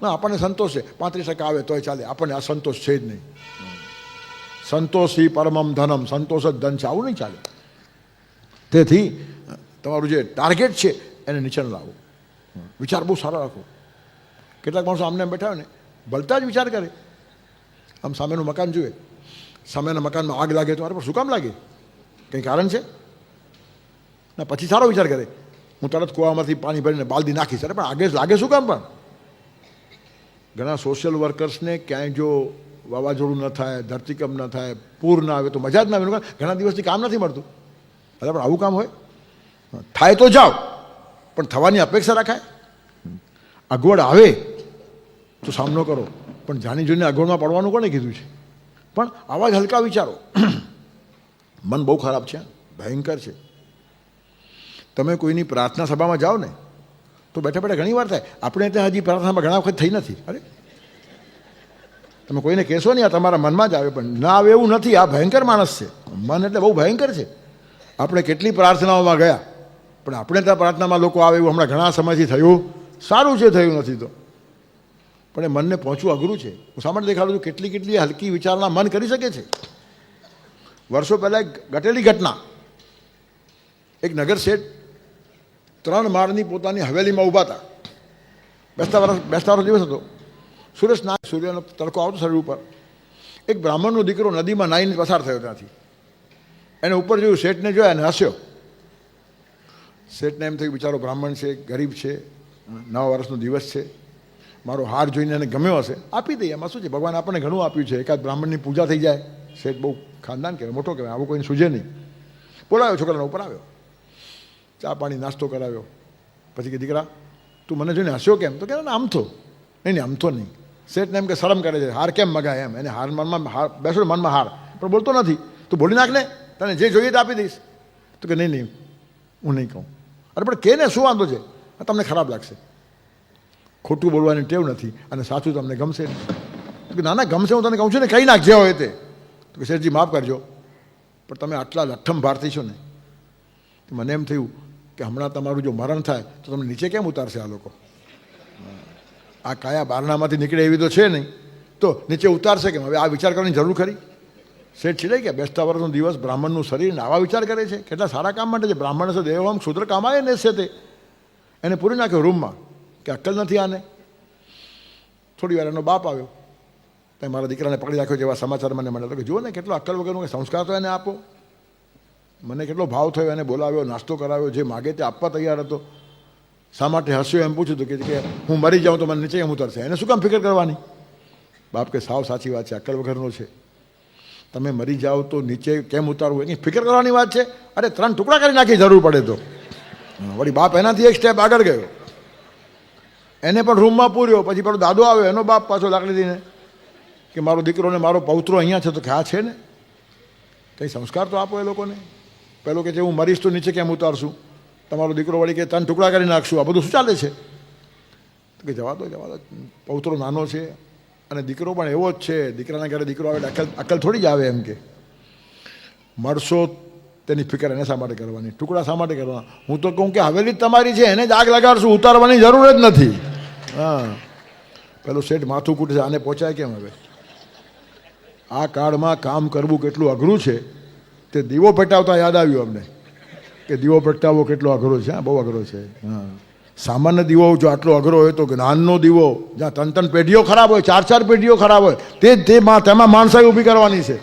ના, આપણને સંતોષ છે. 35% આવે તોય ચાલે. આપણને આ સંતોષ છે જ નહીં. સંતોષી પરમમ ધનમ. સંતોષ જ ધન છે, આવું નહીં ચાલે. તેથી તમારું જે ટાર્ગેટ છે એને નીચે લાવો, વિચાર બહુ સારા રાખો. કેટલાક માણસો આમને એમ બેઠા હોય ને ભલતા જ વિચાર કરે, આમ સામેનું મકાન જુએ, સામેના મકાનમાં આગ લાગે તો અરે પણ શું કામ લાગે, કંઈ કારણ છે ના, પછી સારો વિચાર કરે હું તરત કૂવામાંથી પાણી ભરીને બાલદી નાખીશ, અરે પણ આગે લાગે શું કામ. પણ ઘણા સોશિયલ વર્કર્સને ક્યાંય જો વાવાઝોડું ન થાય, ધરતીકંપ ન થાય, પૂર ના આવે તો મજા જ ના આવે, ઘણા દિવસથી કામ નથી મળતું. અરે પણ આવું કામ હોય, થાય તો જાઓ પણ થવાની અપેક્ષા રાખાય. અગવડ આવે તો સામનો કરો, પણ જાણી જોઈને અગવડમાં પડવાનું કોને કીધું છે. પણ આવા જ હલકા વિચારો. મન બહુ ખરાબ છે, ભયંકર છે. તમે કોઈની પ્રાર્થના સભામાં જાઓ ને તો બેઠા બેઠા ઘણી વાર થાય, આપણે ત્યાં હજી પ્રાર્થનામાં ઘણા વખત થઈ નથી. અરે તમે કોઈને કહેશો નહીં, આ તમારા મનમાં જ આવે, પણ ના આવે એવું નથી. આ ભયંકર માણસ છે, મન એટલે બહુ ભયંકર છે. આપણે કેટલી પ્રાર્થનાઓમાં ગયા, પણ આપણે ત્યાં પ્રાર્થનામાં લોકો આવે એવું હમણાં ઘણા સમયથી થયું, સારું છે થયું નથી તો, પણ એ મનને પહોંચવું અઘરું છે. હું સામાન્ય દેખાડું છું કેટલી કેટલી હલકી વિચારણા મન કરી શકે છે. વર્ષો પહેલાં એક ઘટેલી ઘટના, એક નગર શેઠ 3 માળની પોતાની હવેલીમાં ઊભા હતા. બેસતા વર્ષ દિવસ હતો, સૂર્યનો તડકો આવતો શરીર ઉપર. એક બ્રાહ્મણનો દીકરો નદીમાં નાહીને પસાર થયો ત્યાંથી. એને ઉપર જોયું, શેઠને જોયા અને હસ્યો. શેઠને એમ થયું બિચારો બ્રાહ્મણ છે, ગરીબ છે, 9 વર્ષનો દિવસ છે, મારો હાર જોઈને એને ગમ્યો હશે, આપી દઈએ, એમાં શું છે, ભગવાન આપણને ઘણું આપ્યું છે, એકાદ બ્રાહ્મણની પૂજા થઈ જાય. શેઠ બહુ ખાનદાન કહેવાય, મોટો કહેવાય, આવું કોઈને સૂજે નહીં. બોલાવ્યો છોકરાને, ઉપર આવ્યો, ચા પાણી નાસ્તો કરાવ્યો. પછી કે દીકરા તું મને જોઈને હસ્યો કેમ? તો કે આમથો. નહીં આમથો નહીં. શેઠને એમ કે શરમ કરે છે, હાર કેમ મગાય એમ. એને હાર મનમાં હાર બેસો, મનમાં હાર, પણ બોલતો નથી. તું બોલી નાખ ને, તને જે જોઈએ તો આપી દઈશ. તો કે નહીં હું નહીં કહું. અરે પણ કે ને શું વાંધો છે, તમને ખરાબ લાગશે, ખોટું બોલવાની ટેવ નથી અને સાચું તમને ગમશે. તો કે ના ગમશે, હું તને કહું છું ને, કહી નાખજે હોય તે. તો કે શેઠજી માફ કરજો, પણ તમે આટલા લઠ્ઠમ ભારતી છો ને, મને એમ થયું કે હમણાં તમારું જો મરણ થાય તો તમને નીચે કેમ ઉતારશે આ લોકો. આ કાયા બારણામાંથી નીકળે એવી તો છે નહીં, તો નીચે ઉતારશે કેમ? હવે આ વિચાર કરવાની જરૂર ખરી? શેઠ છીડાઈ ગયા. બેસતા વર્ષનો દિવસ, બ્રાહ્મણનું શરીર, આવા વિચાર કરે છે. કેટલા સારા કામ માટે છે. બ્રાહ્મણ છે દેવમ ક્ષુદ્ર કામાય ને છે તે. એને પૂરી નાખ્યો રૂમમાં કે અક્કલ નથી આને. થોડી વાર એનો બાપ આવ્યો, ત્યાં મારા દીકરાને પકડી રાખ્યો જેવા સમાચાર મને મળ્યા. તો કે જુઓ ને કેટલો અક્કલ વગરનો સંસ્કાર તો એને આપો. મને કેટલો ભાવ થયો, એને બોલાવ્યો, નાસ્તો કરાવ્યો, જે માગે તે આપવા તૈયાર હતો. શા માટે હસ્યો એમ પૂછ્યું હતું કે હું મરી જાઉં તો મને નીચે કેમ ઉતરશે, એને શું કામ ફિકર કરવાની? બાપ કે સાવ સાચી વાત છે, અક્કલ વગરનો છે. તમે મરી જાઓ તો નીચે કેમ ઉતારવું એની ફિકર કરવાની વાત છે? અરે 3 ટુકડા કરી નાખી જરૂર પડે તો. વળી બાપ એનાથી એક સ્ટેપ આગળ ગયો, એને પણ રૂમમાં પૂર્યો. પછી પેલો દાદો આવ્યો, એનો બાપ પાછો લાકડી દઈને કે મારો દીકરો ને મારો પૌત્રો અહીંયા છે. તો કે હા છે ને, કંઈ સંસ્કાર તો આપો એ લોકોને. પેલો કે હું મરીશ તો નીચે કેમ ઉતારશું? તમારો દીકરો વળી કે 3 ટુકડા કરી નાખશું. આ બધું શું ચાલે છે? તો કે જવા દો. પૌત્રો નાનો છે અને દીકરો પણ એવો જ છે. દીકરાના ઘરે દીકરો આવે અક્કલ થોડી જ આવે. એમ કે મળશો તેની ફિકર એને શા માટે કરવાની? ટુકડા શા માટે કરવાના? હું તો કહું કે હવેલી જ તમારી છે, એને જ આગ લગાડશું, ઉતારવાની જરૂર જ નથી. હા, પેલો શેઠ માથું કૂટે છે, આને પહોંચાય કેમ? હવે આ કાળમાં કામ કરવું કેટલું અઘરું છે તે દીવો પેટાવતા યાદ આવ્યું અમને કે દીવો પ્રગટાવવો કેટલો અઘરો છે. હા, બહુ અઘરો છે. હા, સામાન્ય દીવો જો આટલો અઘરો હોય તો જ્ઞાનનો દીવો, જ્યાં 3 પેઢીઓ ખરાબ હોય, 4 પેઢીઓ ખરાબ હોય, તેમાં માણસાઈ ઊભી કરવાની છે.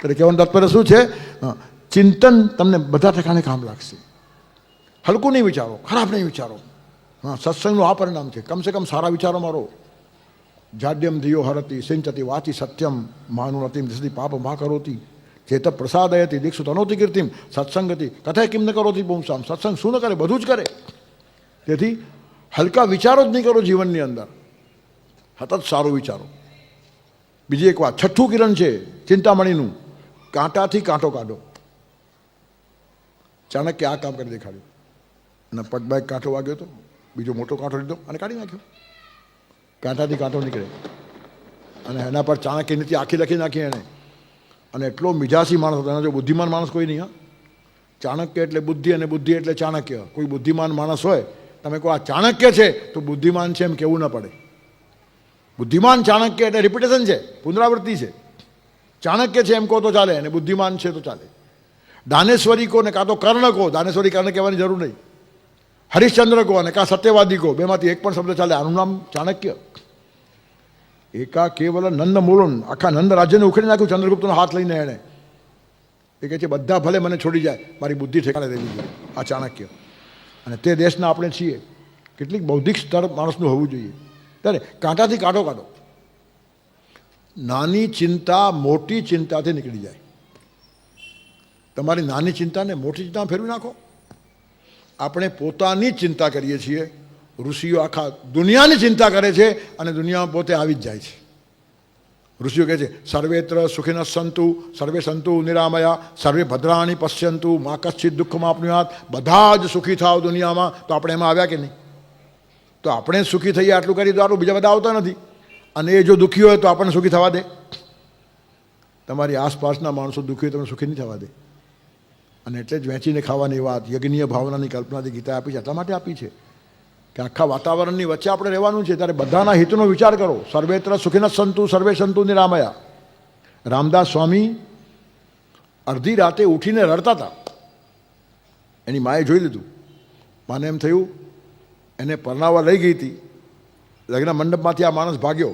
એટલે કહેવાનું તાત્પર્ય શું છે? ચિંતન તમને બધા ઠેકાણે કામ લાગશે. હલકું નહીં વિચારો, ખરાબ નહીં વિચારો. હા, સત્સંગનું આ પરિણામ છે. કમસે કમ સારા વિચારો મારો. જાડ્યમ ધિયો હરતી સિંચતી વાચી સત્યમ માનુનતિમ દિશતી પાપ મા કરોતી ચેત પ્રસાદયતી દીક્ષુ તનોતી કીર્તિમ સત્સંગતિ કથા કિમ ન કરોતી પુંસામ. સત્સંગ શું ન કરે? બધું જ કરે. તેથી હલકા વિચારો જ નહીં કરો જીવનની અંદર, સતત સારું વિચારો. બીજી એક વાત, 6થું કિરણ છે ચિંતામણીનું, કાંટાથી કાંટો કાઢો. ચાણક્ય આ કામ કરી દેખાડ્યું. અને પગમાં એક કાંટો વાગ્યો હતો, બીજો મોટો કાંટો લીધો અને કાઢી નાખ્યો. કાંટાથી કાંટો નીકળે. અને એના પર ચાણક્ય નીતિ આખી લખી નાખી એણે. અને એટલો મિજાસી માણસ હતો, એના જો બુદ્ધિમાન માણસ કોઈ નહીં. હા, ચાણક્ય એટલે બુદ્ધિ અને બુદ્ધિ એટલે ચાણક્ય. કોઈ બુદ્ધિમાન માણસ હોય, તમે કહો આ ચાણક્ય છે તો બુદ્ધિમાન છે એમ કહેવું ન પડે. બુદ્ધિમાન ચાણક્ય એટલે રિપીટેશન છે, પુનરાવૃત્તિ છે. ચાણક્ય છે એમ કહો તો ચાલે, અને બુદ્ધિમાન છે તો ચાલે. દાનેશ્વરી કહો ને કાં તો કર્ણ કહો, દાનેશ્વરી કર્ણ કહેવાની જરૂર નહીં, હરિશ્ચંદ્ર કહો અને કાં સત્યવાદી કહો, બેમાંથી એક પણ શબ્દ ચાલે. આનું નામ ચાણક્ય. એકા કેવલ નંદ મૂલન, આખા નંદ રાજ્યને ઉખેડી નાખ્યું ચંદ્રગુપ્તનો હાથ લઈને એણે. એ કહે છે બધા ભલે મને છોડી જાય, મારી બુદ્ધિ ઠેકાણે રહેવી જોઈએ. આ ચાણક્ય. અને તે દેશના આપણે છીએ. કેટલીક બૌદ્ધિક સ્તર માણસનું હોવું જોઈએ. ત્યારે કાંટાથી કાંટો કાઢો. નાની ચિંતા મોટી ચિંતાથી નીકળી જાય. તમારી નાની ચિંતાને મોટી ચિંતામાં ફેરવી નાખો. આપણે પોતાની ચિંતા કરીએ છીએ, ઋષિઓ આખા દુનિયાની ચિંતા કરે છે અને દુનિયામાં પોતે આવી જ જાય છે. ઋષિઓ કહે છે સર્વેત્ર સુખિનઃ સંતુ સર્વે સંતુ નિરામયા સર્વે ભદ્રાણી પશ્યંતુ મા કશ્ચિત દુઃખમાં આપનુયાત. બધા જ સુખી થાવ દુનિયામાં. તો આપણે એમાં આવ્યા કે નહીં? તો આપણે સુખી થઈએ આટલું કરી તો આટલું બીજા બધા આવતા નથી. અને એ જો દુઃખી હોય તો આપણને સુખી થવા દે? તમારી આસપાસના માણસો દુઃખી હોય તમને સુખી નહીં થવા દે. અને એટલે જ વહેંચીને ખાવાની વાત યજ્ઞીય ભાવનાની કલ્પનાથી ગીતા આપી છે. એટલા માટે આપી છે કે આખા વાતાવરણની વચ્ચે આપણે રહેવાનું છે. ત્યારે બધાના હિતનો વિચાર કરો. સર્વેત્ર સુખિનઃ સંતુ સર્વે સંતુ નિરામયા. રામદાસ સ્વામી અડધી રાતે ઉઠીને રડતા હતા. એની માએ જોઈ લીધું. માને એમ થયું એને પરણાવવા લઈ ગઈ હતી, લગ્ન મંડપમાંથી આ માણસ ભાગ્યો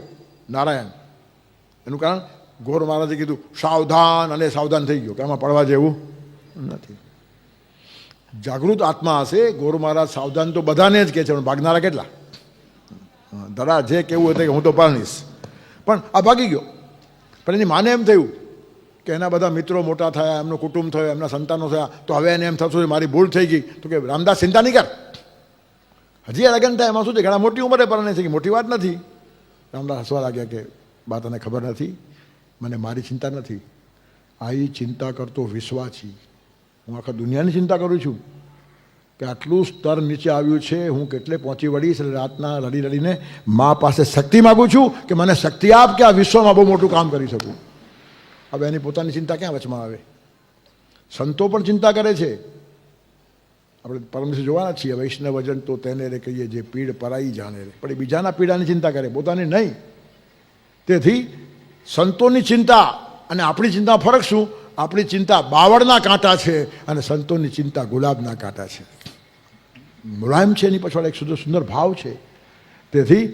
નારાયણ. એનું કારણ ગોર મહારાજે કીધું સાવધાન, અને સાવધાન થઈ ગયો કે આમાં પડવા જેવું નથી. જાગૃત આત્મા હશે. ગોર મહારાજ સાવધાન તો બધાને જ કહે છે, પણ ભાગનારા કેટલા? ધરા જે કેવું હતું કે હું તો પરણીશ, પણ આ ભાગી ગયો. પણ એની માને એમ થયું કે એના બધા મિત્રો મોટા થયા, એમનું કુટુંબ થયું, એમના સંતાનો થયા, તો હવે એને એમ થતું મારી ભૂલ થઈ ગઈ. તો કે રામદાસ ચિંતા નહીં કર, હજી લગ્ન થાય એમાં શું છે, ઘણા મોટી ઉંમરે પરણે છે, કે મોટી વાત નથી. રામદાસ હસવા લાગ્યા કે બા તને ખબર નથી, મને મારી ચિંતા નથી, આ ચિંતા કરતો વિશ્વાસી. હું આખા દુનિયાની ચિંતા કરું છું કે આટલું સ્તર નીચે આવ્યું છે, હું કેટલે પહોંચી વળીશ. એટલે રાતના રડી રડીને મા પાસે શક્તિ માગું છું કે મને શક્તિ આપ કે આ વિશ્વમાં બહુ મોટું કામ કરી શકું. હવે એની પોતાની ચિંતા ક્યાં વચમાં આવે? સંતો પણ ચિંતા કરે છે. આપણે પરમ દિવસે જોવાના છીએ, વૈષ્ણવજન તો તેને રે કહીએ જે પીડ પરાઈ જાણે રે. પણ એ બીજાના પીડાની ચિંતા કરે, પોતાની નહીં. તેથી સંતોની ચિંતા અને આપણી ચિંતામાં ફરક શું? આપણી ચિંતા બાવળના કાંટા છે અને સંતોની ચિંતા ગુલાબના કાંટા છે. મુલાયમ છે, એની પાછળ એક સુંદર ભાવ છે. તેથી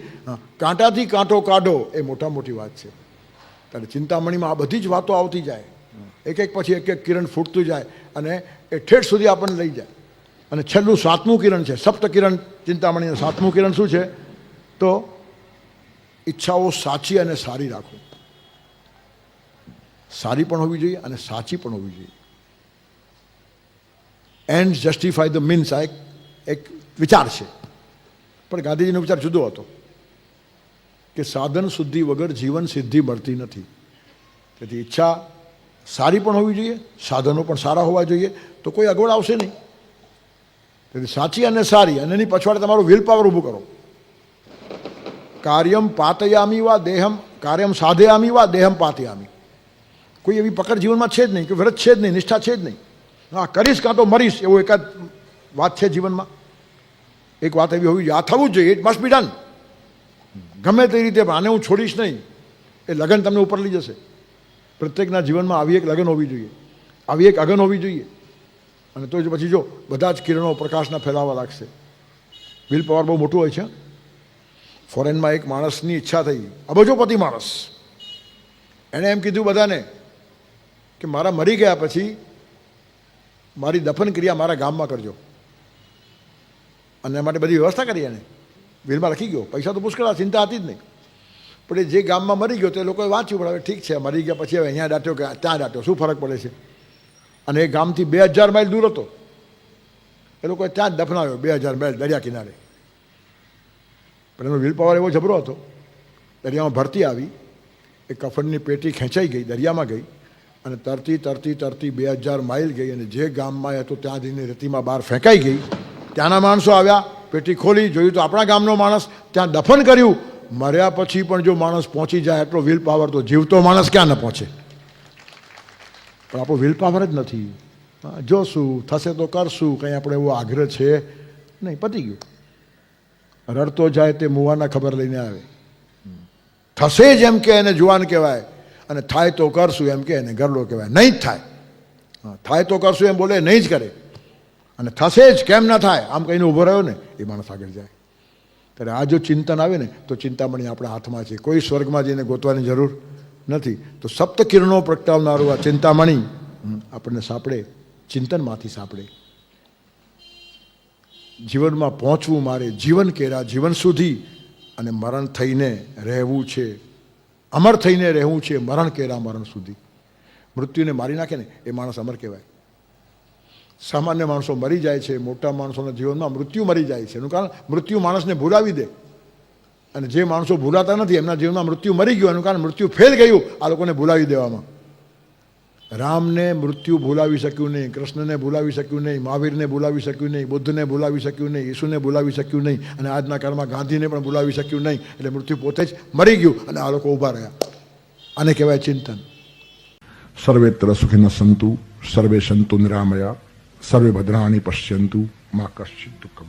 કાંટાથી કાંટો કાઢો એ મોટા મોટી વાત છે. ત્યારે ચિંતામણીમાં આ બધી જ વાતો આવતી જાય, એક એક પછી એક એક કિરણ ફૂટતું જાય અને એ ઠેઠ સુધી આપણને લઈ જાય. અને છેલ્લું 7મું કિરણ છે, સપ્ત કિરણ ચિંતામણીનું 7મું કિરણ શું છે? તો ઈચ્છાઓ સાચી અને સારી રાખો. સારી પણ હોવી જોઈએ અને સાચી પણ હોવી જોઈએ. એન્ડ જસ્ટિફાય ધ મીન્સ આ એક વિચાર છે. પણ ગાંધીજીનો વિચાર જુદો હતો કે સાધન શુદ્ધિ વગર જીવન સિદ્ધિ મળતી નથી. તેથી ઈચ્છા સારી પણ હોવી જોઈએ, સાધનો પણ સારા હોવા જોઈએ, તો કોઈ અગવડ આવશે નહીં. તેથી સાચી અને સારી, અને એની પછવાડે તમારું વિલ પાવર ઊભું કરો. કાર્યમ પાતયામી વા દેહમ, કાર્યમ સાધયામી વા દેહમ પાતયામી. કોઈ એવી પકડ જીવનમાં છે જ નહીં, કે વ્રત છે જ નહીં, નિષ્ઠા છે જ નહીં. હા, કરીશ કાં તો મરીશ, એવું એકાદ વાત છે જીવનમાં. એક વાત એવી હોવી જોઈએ, આ થવું જ જોઈએ, ઇટ મસ્ટ બી ડન. ગમે તે રીતે આને હું છોડીશ નહીં. એ લગન તમને ઉપર લઈ જશે. પ્રત્યેકના જીવનમાં આવી એક લગન હોવી જોઈએ, આવી એક અગન હોવી જોઈએ. અને તો જ પછી જો બધા જ કિરણો પ્રકાશના ફેલાવા લાગશે. વિલ પાવર બહુ મોટું હોય છે. ફોરેનમાં એક માણસની ઈચ્છા થઈ, અબજોપતિ માણસ. એણે એમ કીધું બધાને કે મારા મરી ગયા પછી મારી દફન ક્રિયા મારા ગામમાં કરજો. અને એ માટે બધી વ્યવસ્થા કરી. એને વિલમાં લખી ગયો. પૈસા તો પુષ્કળ, ચિંતા હતી જ નહીં. પણ એ જે ગામમાં મરી ગયો તો એ લોકોએ વાંચ્યું, પણ હવે ઠીક છે, મરી ગયા પછી હવે અહીંયા દાટ્યો કે ત્યાં દાટ્યો, શું ફરક પડે છે? અને એ ગામથી 2000 માઇલ દૂર હતો. એ લોકોએ ત્યાં જ દફનાવ્યો, 2000 માઇલ દરિયા કિનારે. પણ એનો વિલ પાવર એવો જબરો હતો, દરિયામાં ભરતી આવી, એ કફનની પેટી ખેંચાઈ ગઈ, દરિયામાં ગઈ, અને તરતી તરતી તરતી 2000 માઇલ ગઈ, અને જે ગામમાં હતો ત્યાં જઈને રેતીમાં બહાર ફેંકાઈ ગઈ. ત્યાંના માણસો આવ્યા, પેટી ખોલી, જોયું તો આપણા ગામનો માણસ, ત્યાં દફન કર્યું. મર્યા પછી પણ જો માણસ પહોંચી જાય એટલો વિલ પાવર, તો જીવતો માણસ ક્યાં ન પહોંચે? પણ આપણો વિલ પાવર જ નથી. જોશું, થશે તો કરશું, કંઈ આપણે એવો આગ્રહ છે નહીં, પતી ગયું. રડતો જાય તે મુવાના ખબર લઈને આવે. થશે જ એમ કે એને જુવાન કહેવાય, અને થાય તો કરશું એમ કે એને ગરડો કહેવાય. નહીં જ થાય. હા, થાય તો કરશું એમ બોલે નહીં જ કરે, અને થશે જ કેમ ના થાય આમ કહીને ઊભો રહ્યો ને એ માણસ આગળ જાય. ત્યારે આ જો ચિંતન આવે ને તો ચિંતામણી આપણા હાથમાં છે, કોઈ સ્વર્ગમાં જઈને ગોતવાની જરૂર નથી. તો સપ્ત કિરણો પ્રગટાવનારું આ ચિંતામણી આપણને સાંપડે, ચિંતનમાંથી સાંપડે. જીવનમાં પહોંચવું મારે જીવન કેરા જીવન સુધી, અને મરણ થઈને રહેવું છે, અમર થઈને રહેવું છે મરણ કેરા મરણ સુધી. મૃત્યુને મારી નાખે ને એ માણસ અમર કહેવાય. સામાન્ય માણસો મરી જાય છે, મોટા માણસોના જીવનમાં મૃત્યુ મરી જાય છે. એનું કારણ મૃત્યુ માણસને ભૂલાવી દે, અને જે માણસો ભૂલાતા નથી એમના જીવનમાં મૃત્યુ મરી ગયું, એનું કારણ મૃત્યુ ફેલ ગયું આ લોકોને ભૂલાવી દેવામાં. રામને મૃત્યુ ભૂલાવી શક્યું નહીં, કૃષ્ણને ભૂલાવી શક્યું નહીં, મહાવીરને ભૂલાવી શક્યું નહીં, બુદ્ધને ભૂલાવી શક્યું નહીં, ઈસુને ભૂલાવી શક્યું નહીં, અને આજના કાળમાં ગાંધીને પણ ભૂલાવી શક્યું નહીં. એટલે મૃત્યુ પોતે જ મરી ગયું અને આ લોકો ઊભા રહ્યા. આને કહેવાય ચિંતન. સર્વેત્ર સુખિનઃ સંતુ સર્વે સંતુ નિરામયા સર્વે ભદ્રાણિ પશ્યન્તુ મા કશ્ચિત દુઃખમ.